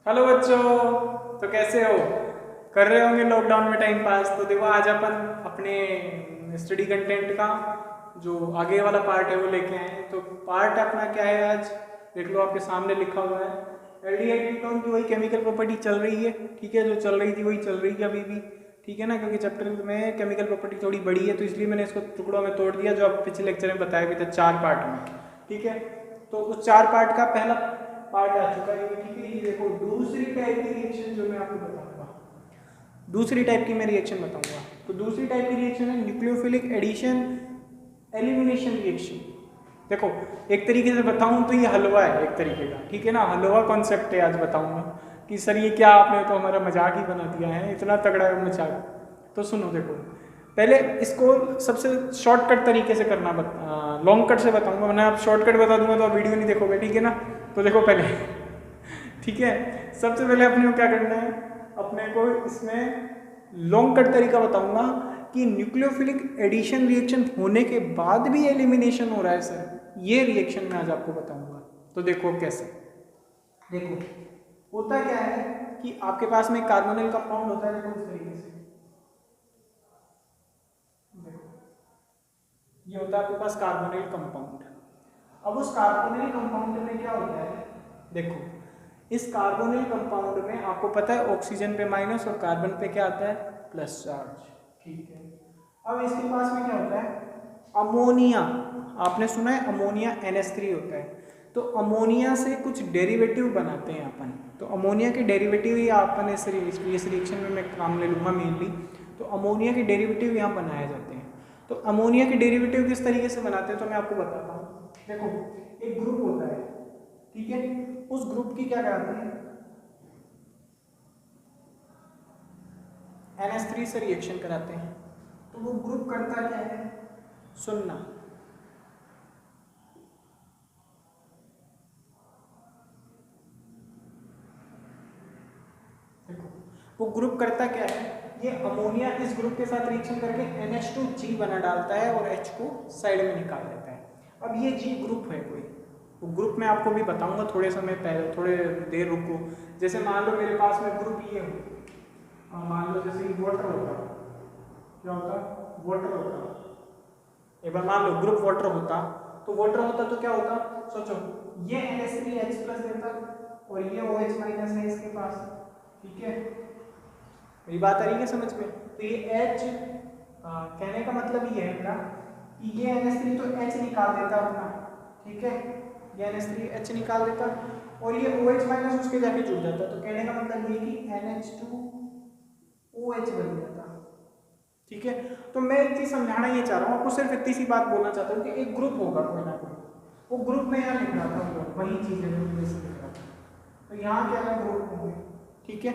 Hello बच्चों। तो कैसे हो? कर रहे होंगे लॉकडाउन में टाइम पास। तो देखो आज अपन अपने स्टडी कंटेंट का जो आगे वाला पार्ट है वो लेके आए हैं। तो पार्ट अपना क्या है आज देख लो, आपके सामने लिखा हुआ है एल्डिहाइड कीटोन की वही केमिकल प्रॉपर्टी चल रही है। ठीक है, जो चल रही थी वही चल रही है अभी भी। ठीक है ना, क्योंकि चैप्टर में केमिकल प्रॉपर्टी थोड़ी बड़ी है तो इसलिए मैंने इसको टुकड़ों में तोड़ दिया, जो आप पिछले लेक्चर में बताया भी था 4 पार्ट में। ठीक है, तो उस 4 पार्ट का पहला पार्ट आ चुका है। ठीक है, ये देखो दूसरी टाइप की रिएक्शन जो मैं आपको बताऊंगा, दूसरी टाइप की मैं रिएक्शन बताऊंगा। तो दूसरी टाइप की रिएक्शन है न्यूक्लियोफिलिक एडिशन एलिमिनेशन रिएक्शन। देखो एक तरीके से बताऊं तो ये हलवा है एक तरीके का। ठीक है ना, हलवा कॉन्सेप्ट है आज बताऊंगा कि सर ये क्या, आपने तो हमारा मजाक ही बना दिया है, इतना तगड़ा है मजाक। तो सुनो, देखो पहले इसको सबसे शॉर्टकट तरीके से करना लॉन्ग कट से बताऊंगा, वरना आप शॉर्टकट बता दूंगा तो आप वीडियो नहीं देखोगे। ठीक है ना, तो देखो पहले ठीक है, सबसे पहले अपने को क्या करना है, अपने को इसमें लॉन्ग कट तरीका बताऊंगा कि न्यूक्लियोफिलिक एडिशन रिएक्शन होने के बाद भी एलिमिनेशन हो रहा है सर, ये रिएक्शन मैं आज आपको बताऊंगा। तो देखो कैसे, देखो होता क्या है कि आपके पास में कार्बोनिल कंपाउंड होता है। देखो इस तरीके से, देखो ये होता है आपके पास कार्बोनिल कंपाउंड। अब उस कार्बोनिल कंपाउंड में क्या होता है, देखो इस कार्बोनिल कंपाउंड में आपको पता है ऑक्सीजन पे माइनस और कार्बन पे क्या आता है प्लस चार्ज। ठीक है, अब इसके पास में क्या होता है अमोनिया, आपने सुना है अमोनिया NH3 होता है। तो अमोनिया से कुछ डेरिवेटिव बनाते हैं अपन, तो अमोनिया के डेरिवेटिव ही अपन इस रिएक्शन में मैं काम ले लूँगा मेनली। तो अमोनिया के डेरिवेटिव यहाँ बनाए जाते हैं। तो अमोनिया के डेरिवेटिव किस तरीके से बनाते हैं तो मैं आपको बताता हूँ। देखो एक ग्रुप होता है, ठीक है, उस ग्रुप की क्या कराते हैं NH3 से रिएक्शन कराते हैं। तो वो ग्रुप करता क्या है, सुनना, देखो वो ग्रुप करता क्या है, ये अमोनिया इस ग्रुप के साथ रिएक्शन करके NH2G बना डालता है और H को साइड में निकाल देता है। अब ये G ग्रुप है कोई, वो ग्रुप मैं आपको भी बताऊंगा थोड़े समय पहले, थोड़े देर रुको। जैसे मान लो मेरे पास में ग्रुप ये हो, मान लो जैसे वाटर होता, क्या होता वाटर होता, एक बार मान लो ग्रुप वाटर होता, तो वाटर होता तो क्या होता, सोचो ये NH3H प्लस देता और ये OH माइनस है इसके पास। ठीक है, मेरी बात आ रही है समझ में। तो ये H कहने का मतलब ये है मेरा कि ये NH3 तो H निकाल देता अपना, ठीक है, ये NH3 H निकाल देता और ये OH माइनस उसके जाके जुड़ जाता। तो कहने का मतलब ये कि NH2OH बन जाता। ठीक है, तो मैं एक चीज समझाना ये चाह रहा हूँ आपको, सिर्फ इतनी सी बात बोलना चाहता हूँ कि एक ग्रुप होगा कोई ना कोई, वो ग्रुप में यहाँ लिख रहा था वही चीज है जो जैसे लिख रहा था। तो यहाँ क्या है ग्रुप होंगे, ठीक है,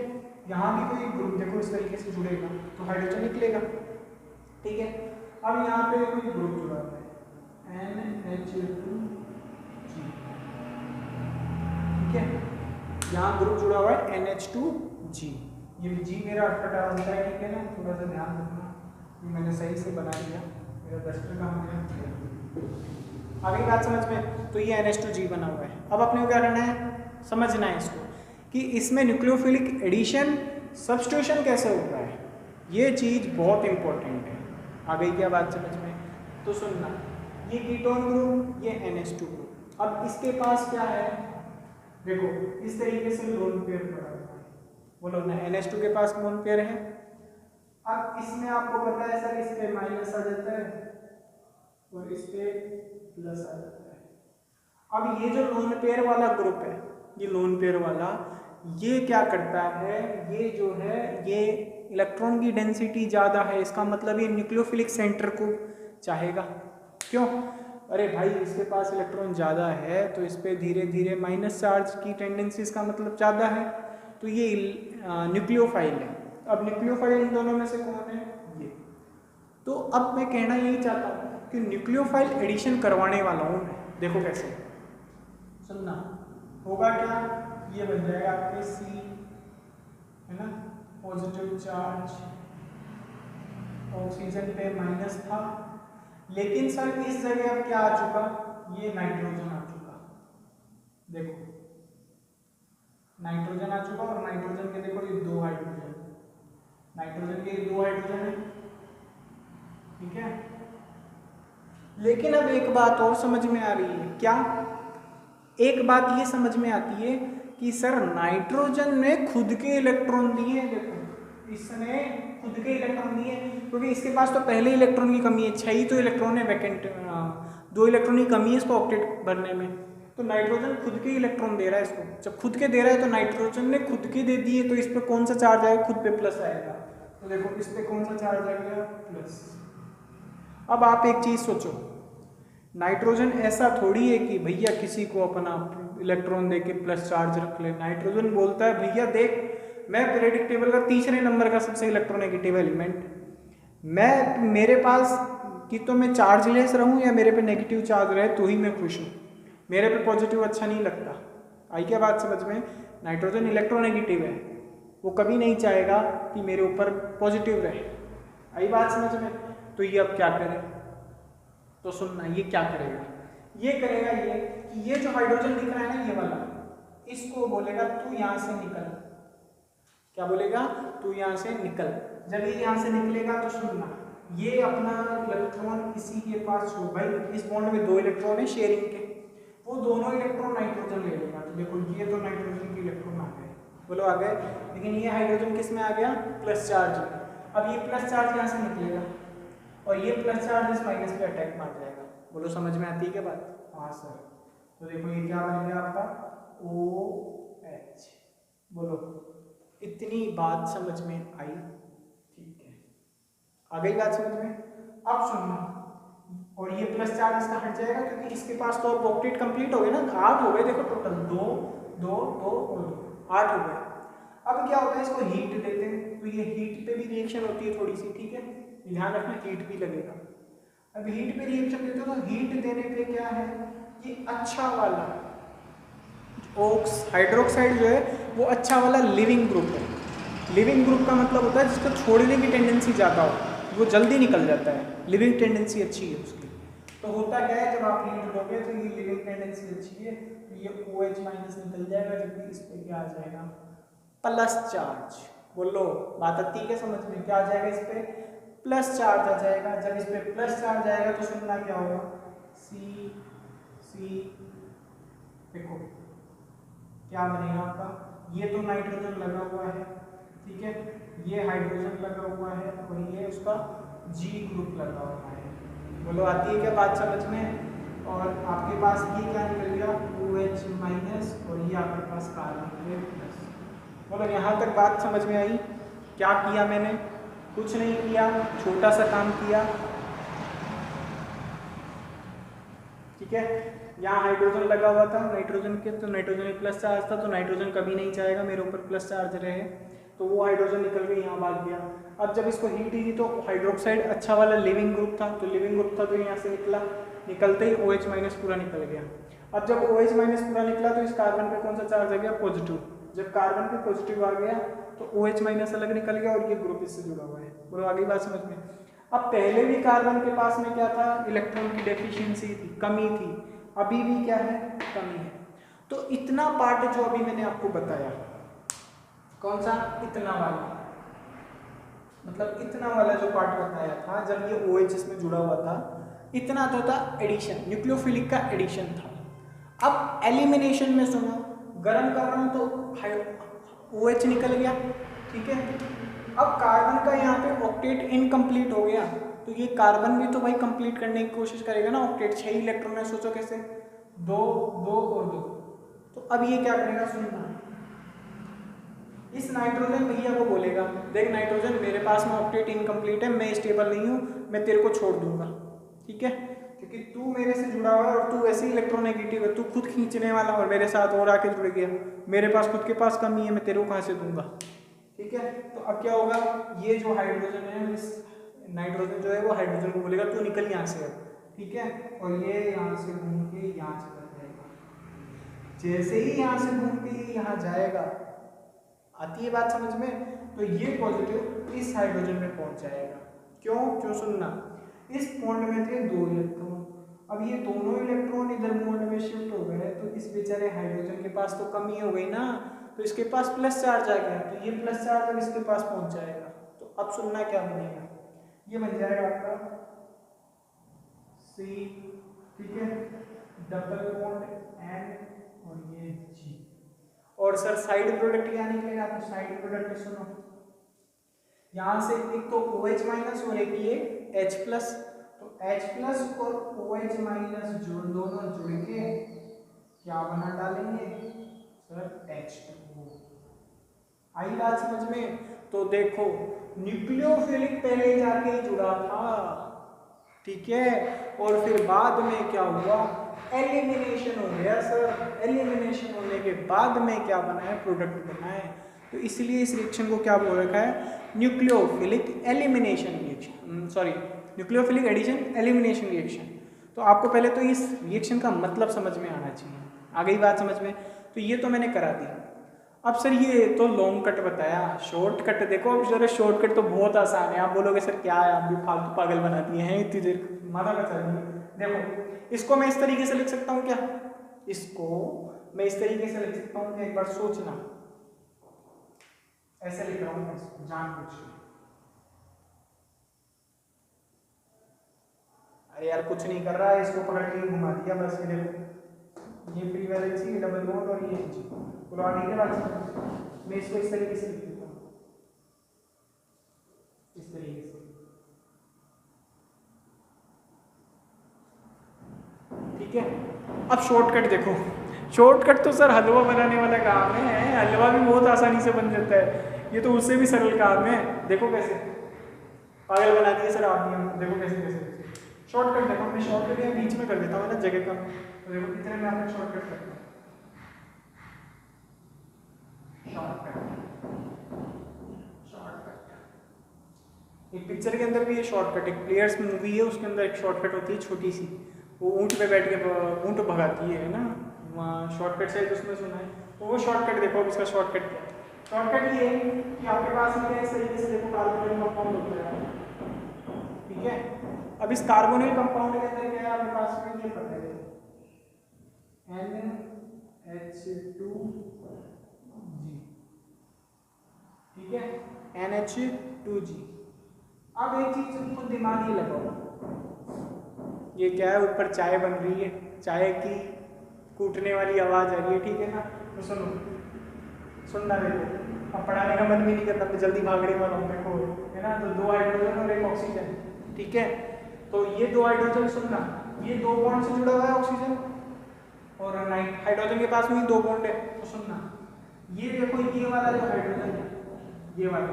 यहाँ भी कोई ग्रुप देखो इस तरीके से जुड़ेगा तो हाइड्रोजन निकलेगा। ठीक है, अब यहाँ पे कोई ग्रुप जुड़ा हुआ है NH2G, ठीक है, यहाँ ग्रुप जुड़ा हुआ है NH2G, ये G मेरा अटपटा होता है। ठीक है ना, थोड़ा सा ध्यान रखना, ये मैंने सही से बना दिया, मेरा डस्टर का हो गया। आगे बात समझ में, तो ये NH2G बना हुआ है। अब अपने को क्या करना है, समझना है इसको कि इसमें न्यूक्लियोफिलिक एडिशन सब्स्टिट्यूशन कैसे होता है, ये चीज़ बहुत इंपॉर्टेंट है। आ गई क्या बात समझ में? तो सुनना, ये कीटोन ग्रुप, ये NH2 ग्रुप, अब इसके पास क्या है, देखो इस तरीके से लोन पेयर पड़ा हुआ है, बोलो ना NH2 के पास लोन पेयर है। अब इसमें आपको पता है सर इस पे माइनस आ जाता है और इस पे प्लस आ जाता है। अब ये जो लोन पेयर वाला ग्रुप है, ये लोन पेयर वाला, ये क्या करता है, ये जो है ये इलेक्ट्रॉन की डेंसिटी ज़्यादा है, इसका मतलब ये न्यूक्लियोफिलिक सेंटर को चाहेगा। क्यों? अरे भाई इसके पास इलेक्ट्रॉन ज़्यादा है तो इस पर धीरे धीरे माइनस चार्ज की टेंडेंसी इसका मतलब ज़्यादा है, तो ये न्यूक्लियोफाइल है। अब न्यूक्लियोफाइल इन दोनों में से कौन है, ये। तो अब मैं कहना यही चाहता हूँ कि न्यूक्लियोफाइल एडिशन करवाने वाला हूँ मैं, देखो कैसे, सुनना, होगा क्या, ये बन जाएगा आपके C, है ना, पॉजिटिव चार्ज, ऑक्सीजन पे माइनस था, लेकिन सर इस जगह अब क्या आ चुका, ये नाइट्रोजन आ चुका। देखो नाइट्रोजन आ चुका और नाइट्रोजन के देखो ये 2 हाइड्रोजन, नाइट्रोजन के 2 हाइड्रोजन है, ठीक है। लेकिन अब एक बात और समझ में आ रही है, क्या? एक बात ये समझ में आती है कि सर नाइट्रोजन ने खुद के इलेक्ट्रॉन दिए, देखो इसने खुद के इलेक्ट्रॉन दिए, क्योंकि इसके पास तो पहले इलेक्ट्रॉन की कमी है, 6 ही तो इलेक्ट्रॉन है वैकेंट, 2 इलेक्ट्रॉन की कमी है इसको ऑक्टेट भरने में, तो नाइट्रोजन खुद के इलेक्ट्रॉन दे रहा है इसको। जब खुद के दे रहा है तो नाइट्रोजन ने खुद के दे दिए, तो इस पर कौन सा चार्ज आएगा? खुद पे प्लस आएगा। तो देखो इस पे कौन सा चार्ज आएगा? प्लस। अब आप एक चीज सोचो, नाइट्रोजन ऐसा थोड़ी है कि भैया किसी को अपना इलेक्ट्रॉन देके प्लस चार्ज रख ले। नाइट्रोजन बोलता है भैया देख, मैं पीरियोडिक टेबल का तीसरे नंबर का सबसे इलेक्ट्रोनेगेटिव एलिमेंट, मैं मेरे पास कि तो मैं चार्जलेस रहूं या मेरे पे नेगेटिव चार्ज रहे तो ही मैं खुश हूँ, मेरे पे पॉजिटिव अच्छा नहीं लगता। आई क्या बात समझ में? नाइट्रोजन इलेक्ट्रोनेगेटिव है, वो कभी नहीं चाहेगा कि मेरे ऊपर पॉजिटिव रहे। आई बात समझ में? तो ये अब क्या करे? तो सुनना, ये क्या करेगा? ये करेगा ये कि ये जो हाइड्रोजन दिख रहा है ना, ये वाला, इसको बोलेगा तू यहाँ से निकल। क्या बोलेगा? तू यहाँ से निकल। जब ये यहाँ से निकलेगा तो सुनना, ये अपना इलेक्ट्रॉन इसी के पास छोड़, भाई इस बॉन्ड में 2 इलेक्ट्रॉन है शेयरिंग के, वो दोनों इलेक्ट्रॉन नाइट्रोजन ले लेगा। तो देखो ये तो नाइट्रोजन के इलेक्ट्रॉन आ गए, बोलो आ गए, लेकिन ये हाइड्रोजन किस में आ गया? प्लस चार्ज में। अब ये प्लस चार्ज यहाँ से निकलेगा और ये प्लस चार्ज इस माइनस पे अटैक मार जाएगा। बोलो समझ में आती है क्या बात? हाँ सर। तो देखो ये क्या बन गया आपका? OH। बोलो इतनी बात समझ में आई? ठीक है, आ गई बात समझ में? अब सुनना, और ये प्लस चार्ज इसका हट जाएगा क्योंकि इसके पास तो अब ऑक्टेट कंप्लीट हो गए ना, 8 हो गए। देखो टोटल 2 2 2 और 2 8 हो गए। अब क्या होता है, इसको हीट देते हैं तो ये हीट पे भी रिएक्शन होती है थोड़ी सी, ठीक है, ध्यान रखना हीट भी लगेगा। अब हीट पे रिएक्शन देते हो तो हीट देने पे क्या है, ये अच्छा वाला ऑक्स हाइड्रोक्साइड जो है वो अच्छा वाला लिविंग ग्रुप है। लिविंग ग्रुप का मतलब होता है जिसको छोड़ने की टेंडेंसी ज़्यादा हो, वो जल्दी निकल जाता है, लिविंग टेंडेंसी अच्छी है उसकी। तो होता क्या है, जब आप हीट दोगे तो ये लिविंग टेंडेंसी अच्छी है, तो ये OH माइनस निकल जाएगा, जबकि इस पर क्या आ जाएगा? Plus charge. बोलो बात आती है क्या समझ में? क्या आ जाएगा इस पे? प्लस चार्ज आ जाएगा। जब इस पे प्लस चार्ज आएगा तो सुनना क्या होगा? C देखो क्या बनेगा आपका? ये तो नाइट्रोजन लगा हुआ है, ठीक है, ये हाइड्रोजन लगा हुआ है और ये उसका G ग्रुप लगा हुआ है। बोलो आती है क्या बात समझ में? और आपके पास ये क्या निकल गया? OH माइनस, और ये आपके पास कार्बन प्लस। बोलो यहाँ तक बात समझ में आई? क्या किया मैंने? कुछ नहीं किया, छोटा सा काम किया, ठीक है। यहाँ हाइड्रोजन लगा हुआ था नाइट्रोजन के, तो नाइट्रोजन में प्लस चार्ज था, तो नाइट्रोजन कभी नहीं चाहेगा मेरे ऊपर प्लस चार्ज रहे, तो वो हाइड्रोजन निकल के यहाँ भाग गया। अब जब इसको हीट दी तो हाइड्रोक्साइड अच्छा वाला लिविंग ग्रुप था, तो लिविंग ग्रुप था तो यहाँ से निकला, निकलते ही OH माइनस पूरा निकल गया। अब जब OH माइनस पूरा निकला तो इस कार्बन पे कौन सा चार्ज आ गया? पॉजिटिव। जब कार्बन पे पॉजिटिव आ गया तो OH माइनस अलग निकल गया और ये ग्रुप इससे जुड़ा हुआ है। बोलो आगे बात समझ में? अब पहले भी कार्बन के पास में क्या था? इलेक्ट्रॉन की डेफिशिएंसी थी, कमी थी, अभी भी क्या है? कमी है। तो इतना पार्ट जो अभी मैंने आपको बताया, कौन सा? इतना वाला, मतलब इतना वाला जो पार्ट बताया था जब ये OH इसमें जुड़ा हुआ था, इतना तो था एडिशन, न्यूक्लियोफिलिक का एडिशन था। अब एलिमिनेशन में सुनो, गर्म कर रहा हूँ तो OH निकल गया, ठीक है। अब कार्बन का यहाँ पे ऑक्टेट इनकम्प्लीट हो गया, तो ये कार्बन भी तो भाई कंप्लीट करने की कोशिश करेगा ना ऑक्टेट, 6 इलेक्ट्रॉन है, सोचो कैसे? 2 2 और 2। तो अब ये क्या करेगा? सुनना, इस नाइट्रोजन भैया को बोलेगा देख नाइट्रोजन मेरे पास में ऑक्टेट इनकम्प्लीट है, मैं स्टेबल नहीं हूँ, मैं तेरे को छोड़ दूंगा, ठीक है, क्योंकि तू मेरे से जुड़ा हुआ है और तू वैसे ही इलेक्ट्रोनेगेटिव है, तू खुद खींचने वाला और मेरे साथ और आके जुड़ गया, मेरे पास खुद के पास कमी है, मैं तेरे को कहाँ से दूंगा, ठीक है। तो अब क्या होगा? ये जो हाइड्रोजन है, इस नाइट्रोजन जो है वो हाइड्रोजन को बोलेगा तू निकल यहाँ से, ठीक है, और ये यहाँ से घूम के यहाँ चला जाएगा। जैसे ही यहाँ से घूम के यहाँ जाएगा, आती है बात समझ में? तो ये पॉजिटिव इस हाइड्रोजन में पहुंच जाएगा। क्यों सुनना, इस बॉन्ड में थे 2 इलेक्ट्रॉन, अब ये दोनों इलेक्ट्रॉन इधर बॉन्ड में शिफ्ट हो गए, तो इस बेचारे हाइड्रोजन के पास तो कमी हो गई ना, तो इसके पास प्लस चार्ज आ गया, तो ये प्लस चार्ज अब इसके पास पहुंच जाएगा। तो अब सुनना क्या बनेगा, ये बन जाएगा आपका C, ठीक है, डबल बॉन्ड N और ये G। और सर साइड प्रोडक्ट क्या निकलेगा, तो साइड प्रोडक्ट सुनो, यहाँ से एक तो OH माइनस और एक ये H प्लस, तो H प्लस और OH माइनस दोनों जुड़ के क्या बना डालेंगे सर, H2O। आई बात समझ में? तो देखो न्यूक्लियोफिलिक पहले जाके जुड़ा था, ठीक है, और फिर बाद में क्या हुआ, एलिमिनेशन हो गया सर। एलिमिनेशन होने के बाद में क्या बना है, प्रोडक्ट बना है। तो इसलिए इस रिएक्शन को क्या बोल रखा है, nucleophilic elimination reaction, sorry nucleophilic addition elimination reaction. तो आपको पहले तो इस रिएक्शन का मतलब समझ में आना चाहिए, आ गई बात समझ में? तो ये तो मैंने करा दिया। अब सर ये तो लॉन्ग कट बताया, शॉर्ट कट देखो। अब सर शॉर्ट कट तो बहुत आसान है, आप बोलोगे सर क्या है, आप भी फालतू पागल बना दिए हैं, इतनी देर माथा बचा दिए। देखो इसको मैं इस तरीके से लिख सकता हूँ क्या, इसको मैं इस तरीके से लिख सकता हूँ, एक बार सोचना, ऐसे लिख रहा हूँ इसको जानबूझ के। अरे यार कुछ नहीं कर रहा है, इसको पकड़ के घुमा दिया बस। ये देखो ये फ्री वैलेंसी, ये डबल बॉन्ड और ये H, बोलो आगे के बाद मैं इसको इस तरीके से लिख देता हूँ, इस तरीके से, ठीक है। अब शॉर्टकट देखो, शॉर्टकट तो सर हलवा बनाने वाला काम है, हलवा भी बहुत आसानी से बन जाता है, ये तो उससे भी सरल काम है। देखो कैसे पागल बना दिए सर आप, देखो कैसे कैसे शॉर्टकट देखो। मैं शॉर्टकट यहाँ बीच में कर देता हूँ ना जगह का, तो देखो इतने में आपने शॉर्टकट करता हूँ, एक पिक्चर के अंदर भी ये शॉर्टकट, एक प्लेयर्स मूवी है उसके अंदर एक शॉर्टकट होती है छोटी सी, वो ऊँट पे बैठ के ऊँट भगाती है ना, वहाँ शॉर्टकट शायद उसमें सुना है। तो वो शॉर्टकट देखो, अब इसका शॉर्टकट क्या है। शॉर्टकट ये है कि आपके पास में इस तरीके से देखो कार्बोनिल कंपाउंड होता है, ठीक है। अब इस कार्बोनिल कंपाउंड के अंदर क्या है आपके पास में, ये पता है NH2G, ठीक है, NH2G। अब एक चीज तुमको दिमाग ही लगाओ, ये क्या है, ऊपर चाय बन रही है, चाय की कूटने वाली आवाज आ रही है, ठीक है ना। तो सुनो, सुनना देखो, अब पढ़ाने का मन भी नहीं करता, तो जल्दी भागने वाला हूँ देखो, है ना। तो 2 हाइड्रोजन और 1 ऑक्सीजन, ठीक है। तो ये 2 हाइड्रोजन, सुनना, ये 2 बॉन्ड से जुड़ा हुआ है ऑक्सीजन, और हाइड्रोजन के पास में 2 बॉन्ड है। तो सुनना, ये देखो ये वाला जो हाइड्रोजन है, ये वाला,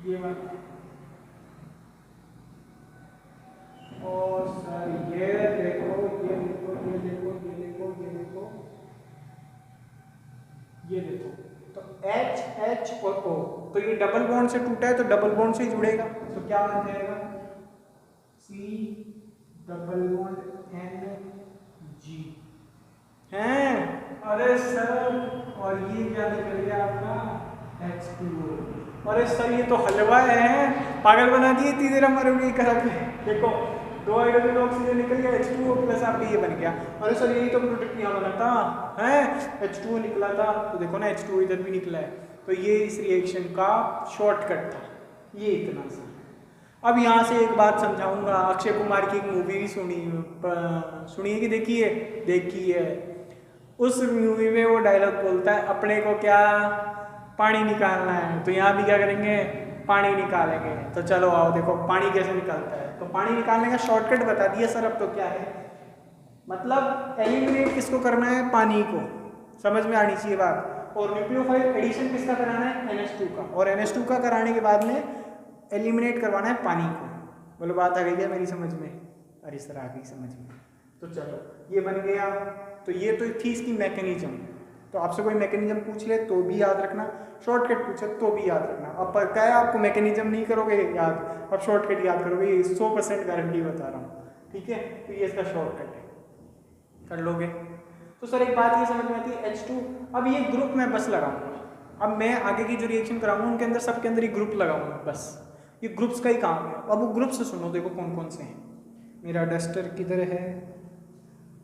ये वाला, और सर ये देखो, ये देखो, ये देखो, ये देखो, ये देखो, ये देखो, तो H H और O, तो ये डबल बॉन्ड से टूटा है, तो डबल बॉन्ड से ही जुड़ेगा, तो क्या बन जाएगा, C डबल बॉन्ड NG हैं। अरे सर, और ये क्या निकल गया आपका H2O। अरे सर ये तो हलवा है, पागल बना दिए इतनी देर हमारे लिए करा के। देखो 2 हाइड्रोजन ऑक्सीजन निकल गया, H2O प्लस आपका ये बन गया। अरे सर यही तो प्रोडक्ट यहाँ बना था, है H2O निकला था, तो देखो ना H2O इधर भी निकला है। तो ये इस रिएक्शन का शॉर्टकट था, ये इतना सा। अब यहाँ से एक बात समझाऊंगा, अक्षय कुमार की एक मूवी भी सुनिए कि देखिए, देखिए उस मूवी में वो डायलॉग बोलता है, अपने को क्या पानी निकालना है, तो यहाँ भी क्या करेंगे, पानी निकालेंगे। तो चलो आओ देखो पानी कैसे निकालता है। तो पानी निकालने का शॉर्टकट बता दिया सर। अब तो क्या है, मतलब एलिमिनेट किसको करना है, पानी को, समझ में आनी चाहिए बात। और न्यूक्लियोफाइल एडिशन किसका कराना है, NH2 का, और NH2 का कराने के बाद में एलिमिनेट करवाना है पानी को। बोलो बात आ गई है मेरी समझ में? अरे सर आ गई समझ में। तो चलो ये बन गया। तो ये तो थी इसकी मैकेनिज्म। तो आपसे कोई मैकेनिज्म पूछ ले तो भी याद रखना, शॉर्टकट पूछे तो भी याद रखना। अब पर क्या है, आपको मैकेनिज्म नहीं करोगे याद, अब शॉर्टकट याद करोगे, ये 100% गारंटी बता रहा हूँ, ठीक है। तो ये इसका शॉर्टकट है, कर लोगे। तो सर एक बात ये समझ में आती है, H2, अब ये ग्रुप मैं बस लगाऊंगा। अब मैं आगे की जो रिएक्शन कराऊंगा उनके अंदर सबके अंदर ये ग्रुप लगाऊंगा, बस ये ग्रुप्स का ही काम है। अब वो ग्रुप से सुनो, देखो कौन कौन से हैं। मेरा डस्टर किधर है,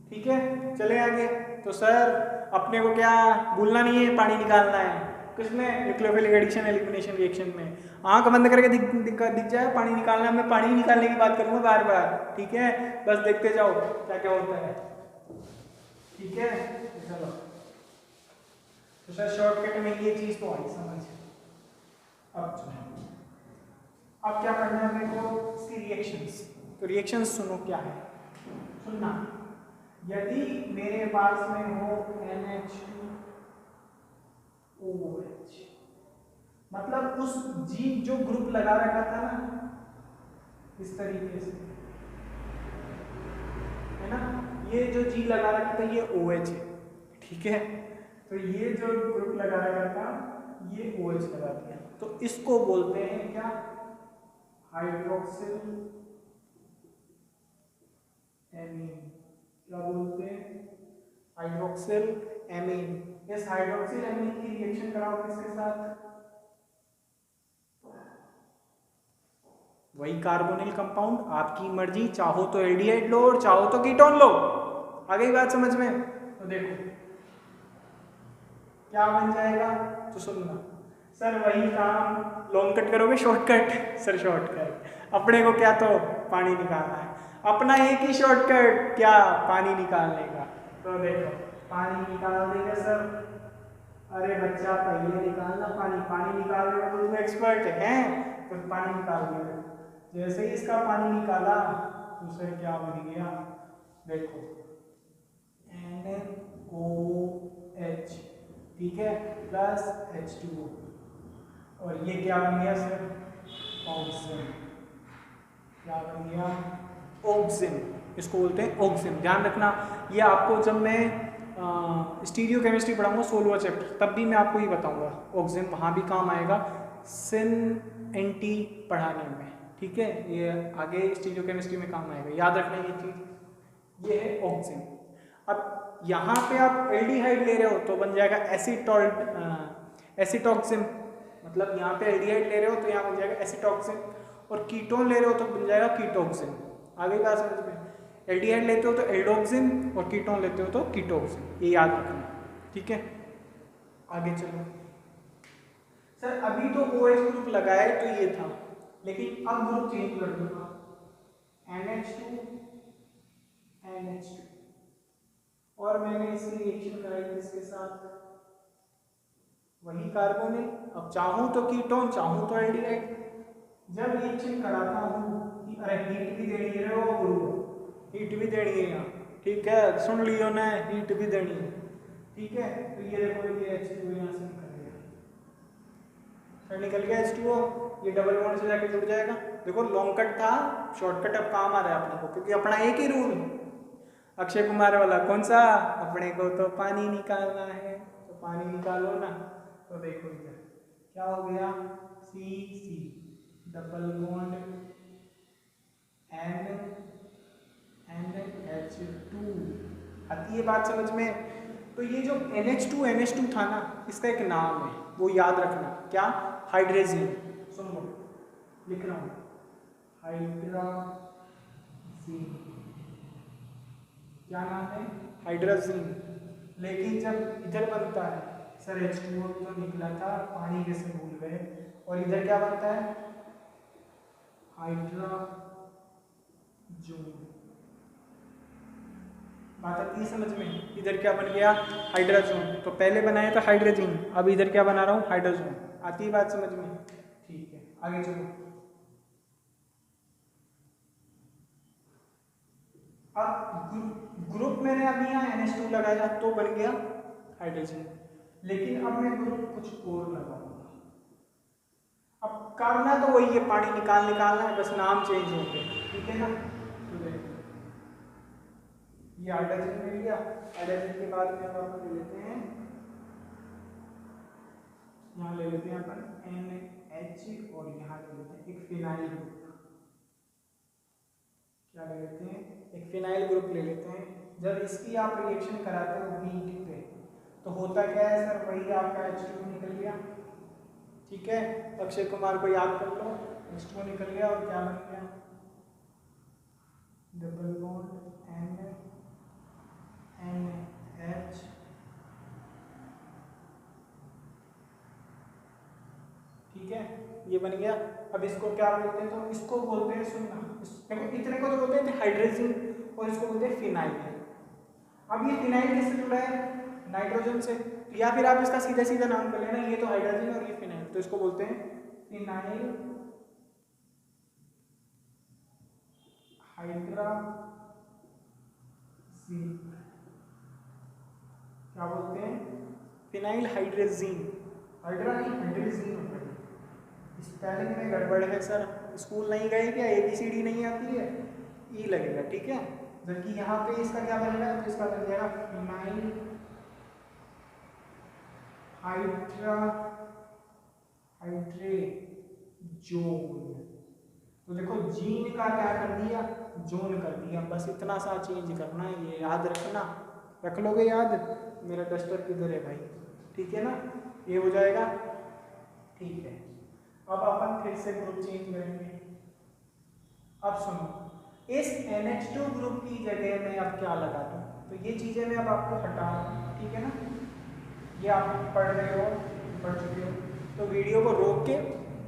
ठीक है, चले आगे। तो सर अपने को क्या भूलना नहीं है, पानी निकालना है किसमें, न्यूक्लियोफिलिक एडिशन एलिमिनेशन रिएक्शन में। आंख बंद करके दिख जाए पानी निकालना, मैं पानी निकालने की बात करूंगा बार बार, ठीक है, बस देखते जाओ क्या क्या होता है, ठीक है। चलो तो सर शॉर्टकट में ये चीज तो आई समझ। अब क्या करना है मेरे को, इसकी रिएक्शंस। तो रिएक्शंस सुनो क्या है, सुनना। यदि मेरे पास में हो NH2OH, मतलब उस जी जो ग्रुप लगा रखा था ना इस तरीके से, है ना, ये जो जी लगा रखा था ये OH है, ठीक है। तो ये जो ग्रुप लगा रखा था ये OH लगा दिया, तो इसको बोलते हैं क्या, हाइड्रोक्सिल एमीन। क्या बोलते हैं, हाइड्रोक्सिल एमीन। इस हाइड्रोक्सिल एमीन की रिएक्शन कराओ किसके साथ, वही कार्बोनिल कंपाउंड, आपकी मर्जी, चाहो तो एल्डिहाइड लो और चाहो तो कीटोन लो। आ गई बात समझ में। तो देखो क्या बन जाएगा, तो सुनना सर वही काम, लॉन्ग कट करोगे शॉर्टकट, सर शॉर्टकट अपने को क्या, तो पानी निकालना है, अपना एक ही शॉर्टकट क्या, पानी निकालने का। तो देखो पानी निकाल देगा सर, अरे बच्चा पहले निकालना पानी, पानी निकालने में तो तुम एक्सपर्ट है, तो पानी निकाल देगा। जैसे ही इसका पानी निकाला तो उसे क्या बन गया, देखो NaOH, ठीक है, प्लस H2O, और ये क्या बन गया सर, ऑक्सीजन। क्या बन गया, ऑक्सीजन, इसको बोलते हैं ऑक्सीजन। ध्यान रखना ये आपको जब मैं स्टीरियो केमिस्ट्री पढ़ाऊंगा 16वां चैप्टर, तब भी मैं आपको ये बताऊंगा, ऑक्सीजन वहाँ भी काम आएगा SYN-NT पढ़ाने में, ठीक है, ये आगे स्टीरियो केमिस्ट्री में काम आएगा, याद रखना ये चीज़। ये है ऑक्सीजन। अब यहाँ पे आप एल्डिहाइड ले रहे हो तो बन जाएगा एसिटॉक्सिन, मतलब यहाँ पे एल्डिहाइड ले रहे हो तो यहाँ बन जाएगा एसिटॉक्सिन, और कीटोन ले रहे हो तो बन जाएगा कीटोक्सिन। आगे बात समझ में, एल्डिहाइड लेते हो तो एल्डोक्सिन और कीटोन लेते हो तो कीटोक्सिन, ये याद रखना, ठीक है। आगे चलो सर, अभी तो OH ग्रुप लगाया तो ये था, लेकिन अब ग्रुप चेंज कर दूंगा, NH2 और मैंने इसकी रिएक्शन कराई किसके साथ, वही कार्बोनिल। अब चाहूं तो कीटोन चाहूं तो एल्डिहाइड, जब रिएक्शन कराता हूं कि अरे हीट भी देनी है, हीट भी देनी है यहाँ, ठीक है, सुन लियो ना, हीट भी देनी है, ठीक है। तो ये देखो ये H2O यहाँ से निकल गया, सर निकल गया H2O, ये डबल बॉन्ड से जाके जुड़ जाएगा। देखो लॉन्ग कट था, शॉर्टकट अब काम आ रहा है अपने को, क्योंकि अपना एक ही रूल, अक्षय कुमार वाला, कौन सा, अपने को तो पानी निकालना है, तो पानी निकालो ना। तो देखो इधर क्या हो गया, CC डबल बॉन्ड NH2, आती है बात समझ में। तो ये जो NH2 था ना, इसका एक नाम है, वो याद रखना, क्या, हाइड्रेजिन। सुन लो लिख रहा हूँ, हाइड्राजीन, क्या नाम है, हाइड्राजीन। लेकिन जब इधर बनता है सर H2O तो निकला था, पानी जैसे भूल गए, और इधर क्या बनता है, हाइड्राजोन। बात आती है समझ में, इधर क्या बन गया, हाइड्राजोन। तो पहले बनाया था हाइड्रोजन, अब इधर क्या बना रहा हूँ, हाइड्रोजोन। आती है बात समझ में, ठीक है, आगे चलो। अब ग्रुप मैंने अभी यहाँ NH2 लगाया तो बन गया हाइड्रोजन, लेकिन अब मैं ग्रुप कुछ और लगाऊंगा। अब करना तो वही है, पानी निकालना है, बस नाम चेंज हो गया, ठीक है ना। तो देखो ये हाइड्रोजन मिल गया, हाइड्रोजन के बाद में अपन ले लेते हैं, यहाँ ले लेते हैं अपन NH, और यहाँ ले लेते हैं एक फिनाइल ग्रुप। क्या ले लेते हैं, एक फिनाइल ग्रुप ले लेते हैं। जब इसकी आप रिएक्शन कराते हो हीट पे तो होता क्या है सर, वही आपका H2O निकल गया, ठीक है, अक्षय कुमार को याद कर लो, H2O निकल गया और क्या बन गया, डबल बॉन्ड एच, ठीक है, ये बन गया। अब इसको क्या बोलते हैं, तो इसको बोलते हैं, सुनना, देखो इतने को तो बोलते हैं हाइड्रोजन और इसको बोलते हैं फिनाइल। अब ये फिनाइल किससे जुड़ा है, नाइट्रोजन से, या फिर आप इसका सीधा सीधा नाम कर लेना, ये तो हाइड्रोजन और ये फिनाइल, तो इसको बोलते हैं फिनाइल हाइड्राजीन। क्या बोलते हैं, फिनाइल हाइड्रोजीन, हाइड्रा नहीं हाइड्रोजीन होता है। स्पेलिंग में गड़बड़ है सर, स्कूल नहीं गए क्या, ABCD नहीं आती है, ई लगेगा, ठीक है। जबकि यहाँ पे इसका क्या बनेगा, तो इसका बन जाएगा फिनाइल हाइड्रेजोन। तो देखो जीन का क्या कर दिया, जोन कर दिया, बस इतना सा चेंज करना है, ये याद रखना, रख लोगे याद। मेरा डस्टर किधर है भाई, ठीक है ना, ये हो जाएगा, ठीक है। अब अपन फिर से ग्रुप चेंज करेंगे। अब सुनो, इस NH2 ग्रुप की जगह में अब क्या लगा दूं, तो ये चीजें मैं अब आपको हटा रहा हूं, ठीक है ना, ये आप पढ़ रहे हो, पढ़ चुके हो, तो वीडियो को रोक के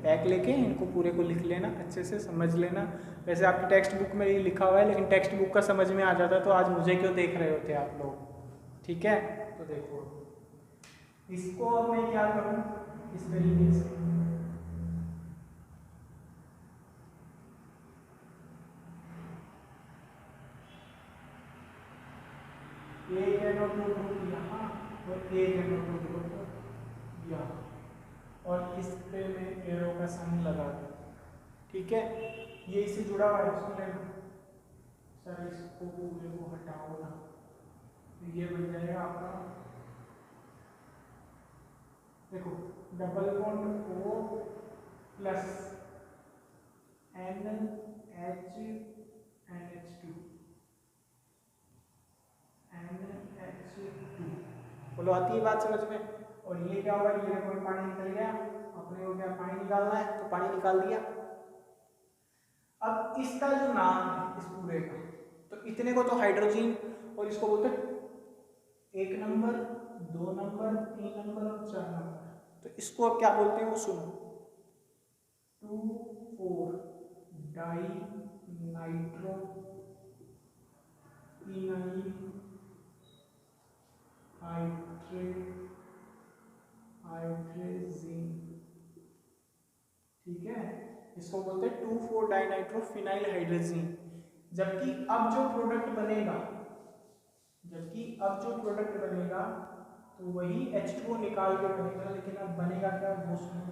बैक लेके इनको पूरे को लिख लेना, अच्छे से समझ लेना। वैसे आपकी टेक्स्ट बुक में ये लिखा हुआ है, लेकिन टेक्स्ट बुक का समझ में आ जाता तो आज मुझे क्यों देख रहे होते आप लोग, ठीक है। तो देखो इसको अब मैं क्या करूं, इस तरीके से, एक NO2 ग्रुप यहाँ और एक NO2 ग्रुप यहाँ, और इस पे मैं एरो का साइन लगा दूँ, ठीक है। ये इससे जुड़ा हुआ है, सुन लेना सर, इसको पूरे को हटाओ ना, तो ये बन जाएगा आपका, देखो double bond O plus NH NH2 NH2, बोलो आती है बात समझ में। और ये क्या होगा, ये कोई पानी निकल गया, अपने को क्या पानी निकालना है, तो पानी निकाल दिया। अब इसका जो नाम है इस पूरे का, तो इतने को तो हाइड्रोजन, और इसको बोलते हैं 1 नंबर, 2 नंबर, 3 नंबर और 4 नंबर, तो इसको अब क्या बोलते हैं वो सुनो, 2,4 डाई नाइट्रो फिनाइल हाइड्रोजन, ठीक है, इसको बोलते हैं 2,4 डाइनाइट्रो फिनाइल हाइड्रोजन। जबकि अब जो प्रोडक्ट बनेगा, तो वही H2O निकाल के बनेगा, लेकिन अब बनेगा क्या, वो सुनो,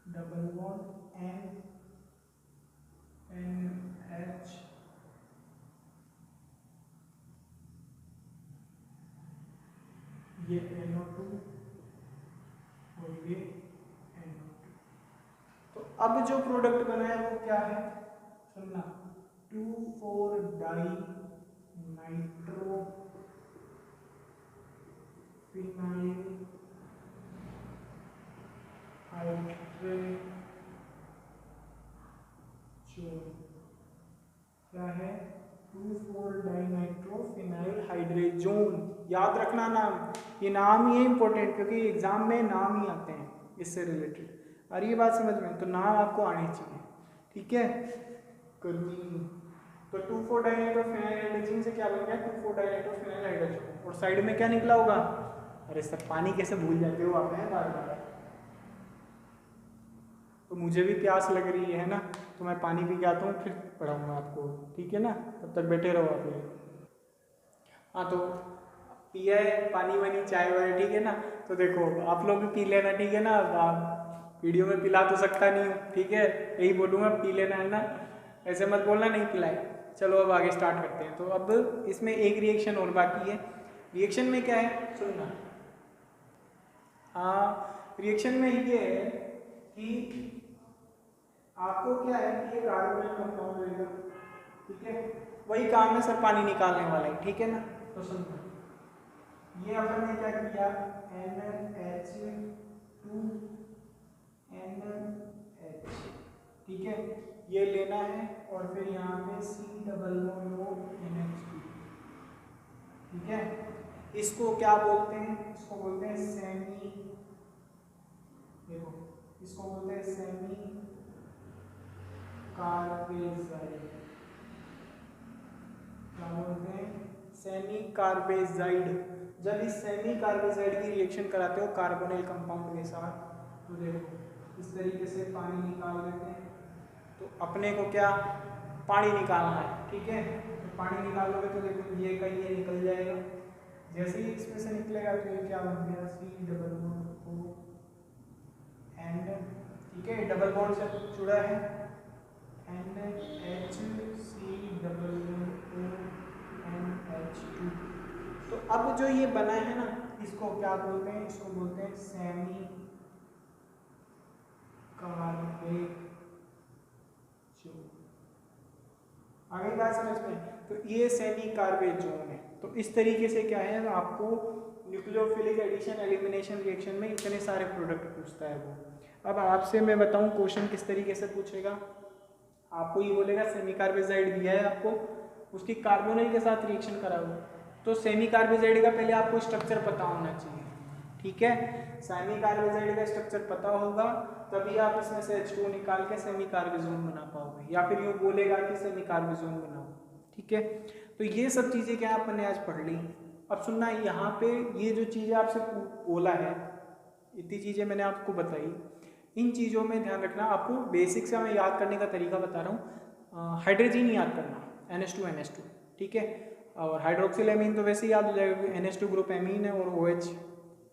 डबल बॉन्ड NH, ये NO2 और ये NO2। तो अब जो प्रोडक्ट बना है वो क्या है, सुनना, 2,4 डाई नाइट्रो फिनाइल हाइड्रोजन, क्या है, 2,4 डाइनाइट्रो फिनाइल हाइड्रोजन। याद रखना नाम, ये नाम ही है इंपॉर्टेंट, क्योंकि एग्जाम में नाम ही आते हैं इससे रिलेटेड। और ये बात समझ में, तो नाम आपको आने चाहिए, ठीक है। तो 2,4 डाइनाइट्रो फिनाइल हाइड्रोजन से क्या बन गया, 2,4 डाइनाइट्रो फिनाइल हाइड्रोजन, और साइड में क्या निकला होगा, अरे सर पानी कैसे भूल जाते हो आप, हैं बार बार, तो मुझे भी प्यास लग रही है ना, तो मैं पानी पी के आता हूँ, फिर पढ़ाऊँगा आपको, ठीक है ना, तब तक बैठे रहो आप लोग। हाँ तो पिया है पानी वानी चाय वाय, ठीक है ना, तो देखो आप लोग भी पी लेना, ठीक है ना। आप वीडियो में पिला तो सकता नहीं हूँ, ठीक है, यही बोलूँगा पी लेना है ना, ऐसे मत बोलना नहीं पिलाए। चलो अब आगे स्टार्ट करते हैं। तो अब इसमें एक रिएक्शन और बाकी है। रिएक्शन में क्या है सुनना, रिएक्शन में ये है कि आपको क्या है कि ये कार्बोनिल कंपाउंड रहेगा, ठीक है, वही काम है सर पानी निकालने वाला है, ठीक है ना। तो सुनना, ये अपन ने क्या किया, NH2 NH, ठीक है, ये लेना है, और फिर यहाँ पे C डबल बॉन्ड NH2, ठीक है। इसको क्या बोलते हैं, इसको बोलते हैं सेमी, देखो इसको बोलते हैं सेमी कार्बेजाइड, क्या बोलते हैं, सेमी कार्बेजाइड। जब इस सेमी कार्बेजाइड की रिएक्शन कराते हो कार्बोनिल कंपाउंड के साथ, तो देखो इस तरीके से पानी निकाल लेते हैं, तो अपने को क्या पानी निकालना है, ठीक है। तो पानी निकालोगे तो देखो ये का ये निकल जाएगा, जैसे ही इसमें से निकलेगा तो ये क्या बन गया, C≡O एंड, ठीक है, डबल बॉन्ड से जुड़ा है NH2। तो अब जो ये बना है ना, इसको क्या बोलते हैं, इसको बोलते हैं सेमी कार्बेजोन। आगे बात समझ में, तो ये सेमी कार्बेजोन है। तो इस तरीके से क्या है, आपको न्यूक्लियोफिलिक एडिशन एलिमिनेशन रिएक्शन में इतने सारे प्रोडक्ट पूछता है वो। अब आपसे मैं बताऊं क्वेश्चन किस तरीके से पूछेगा, आपको ये बोलेगा सेमी कार्बेजाइड दिया है आपको, उसकी कार्बोनिल के साथ रिएक्शन कराओ, तो सेमी कार्बेजाइड का पहले आपको स्ट्रक्चर पता होना चाहिए, ठीक है। सेमी कार्बेजाइड का स्ट्रक्चर पता होगा तभी आप इसमें से H2 निकाल के सेमी कार्बेजोन बना पाओगे, या फिर यूँ बोलेगा कि सेमी कार्बेजोन बनाओ, ठीक है। तो ये सब चीज़ें क्या आपने आज पढ़ ली। अब सुनना, यहाँ पे ये जो चीज़ें आपसे बोला है, इतनी चीज़ें मैंने आपको बताई, इन चीज़ों में ध्यान रखना। आपको बेसिक से मैं याद करने का तरीका बता रहा हूँ। हाइड्रोजन याद करना, NH2 ठीक है, और हाइड्रोक्सिल एमीन तो वैसे ही याद हो जाएगा, NH2 ग्रुप एमीन है और OH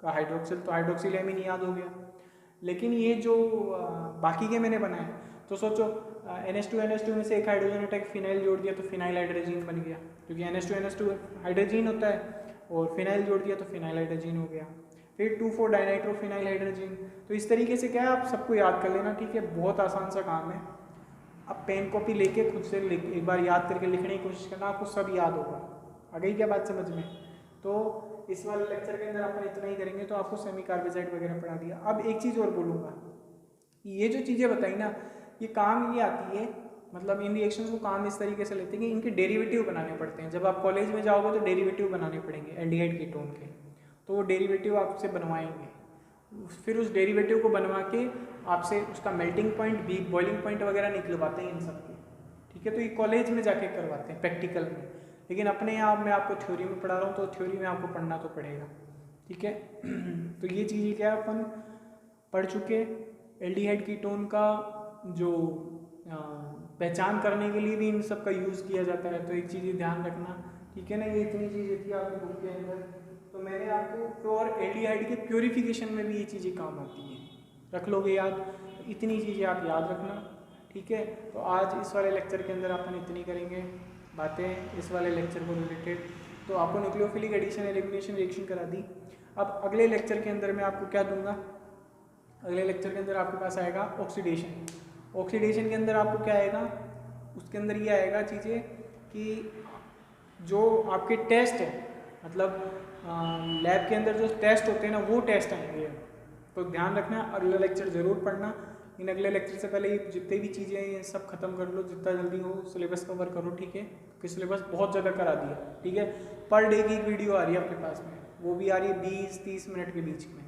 का हाइड्रोक्सिल, तो हाइड्रोक्सिल एमीन याद हो गया। लेकिन ये जो बाकी के मैंने बनाए, तो सोचो NH2 में से एक हाइड्रोजन हटा के फिनाइल जोड़ दिया तो फिनाइल हाइड्रोजन बन गया, क्योंकि NH2 हाइड्रोजन होता है, और फिनाइल जोड़ दिया तो फिनाइल हाइड्रोजन हो गया। फिर 2,4 डाइनाइट्रोफिनाइल हाइड्रोजन। तो इस तरीके से क्या है, आप सबको याद कर लेना, ठीक है, बहुत आसान सा काम है। अब पेन कॉपी लेके खुद से एक बार याद करके लिखने की कोशिश करना, आपको सब याद होगा। आ गई क्या बात समझ में। तो इस वाले लेक्चर के अंदर अपन इतना ही करेंगे, तो आपको सेमी कार्बोजाइड वगैरह पढ़ा दिया। अब एक चीज़ और बोलूँगा, ये जो चीज़ें बताई ना, ये काम ये आती है, मतलब इन रिएक्शंस को काम इस तरीके से लेते हैं कि इनके डेरिवेटिव बनाने पड़ते हैं। जब आप कॉलेज में जाओगे तो डेरिवेटिव बनाने पड़ेंगे एल्डिहाइड कीटोन के, तो वो डेरिवेटिव आपसे बनवाएंगे, फिर उस डेरिवेटिव को बनवा के आपसे उसका मेल्टिंग पॉइंट, बॉइलिंग पॉइंट वगैरह निकलवाते हैं इन सब के, ठीक है। तो ये कॉलेज में जाके करवाते हैं प्रैक्टिकल में, लेकिन अपने यहाँ मैं आपको थ्योरी में पढ़ा रहा हूँ, तो थ्योरी में आपको पढ़ना तो पड़ेगा, ठीक है। तो ये चीज़ें क्या अपन पढ़ चुके। एल्डिहाइड कीटोन का जो पहचान करने के लिए भी इन सब का यूज़ किया जाता है, तो एक चीज़ ध्यान रखना, ठीक है ना। ये इतनी चीज़ें थी आपकी बुक के अंदर, तो मैंने आपको, और एल्डिहाइड के प्योरीफिकेशन में भी ये चीज़ें काम आती हैं, रख लोगे याद। तो इतनी चीज़ें आप याद रखना, ठीक है। तो आज इस वाले लेक्चर के अंदर अपन इतनी करेंगे बातें इस वाले लेक्चर को रिलेटेड। तो आपको न्यूक्लियोफिलिक एडिशन एलिमिनेशन रिएक्शन करा दी। अब अगले लेक्चर के अंदर मैं आपको क्या दूंगा, अगले लेक्चर के अंदर आपके पास आएगा ऑक्सीडेशन। ऑक्सीडेशन के अंदर आपको क्या आएगा, उसके अंदर ये आएगा चीज़ें कि जो आपके टेस्ट है, मतलब लैब के अंदर जो टेस्ट होते हैं ना, वो टेस्ट आएंगे। तो ध्यान रखना, अगला लेक्चर ज़रूर पढ़ना। इन अगले लेक्चर से पहले जितनी भी चीज़ें हैं ये सब खत्म कर लो, जितना जल्दी हो सिलेबस कवर करो, ठीक है, क्योंकि सिलेबस बहुत ज़्यादा करा दिया, ठीक है। पर डे की एक वीडियो आ रही है आपके पास में, वो भी आ रही है 20-30 मिनट के बीच में,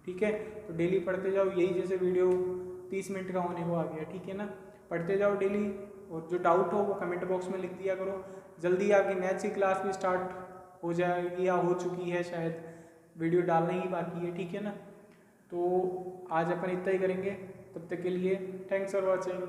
ठीक है। तो डेली पढ़ते जाओ, यही जैसे वीडियो 30 मिनट का होने को आ गया, ठीक है ना। पढ़ते जाओ डेली, और जो डाउट हो वो कमेंट बॉक्स में लिख दिया करो। जल्दी आपकी मैथ्स की क्लास भी स्टार्ट हो जाएगी या हो चुकी है शायद, वीडियो डालना ही बाकी है, ठीक है ना। तो आज अपन इतना ही करेंगे, तब तक के लिए थैंक्स फॉर वॉचिंग।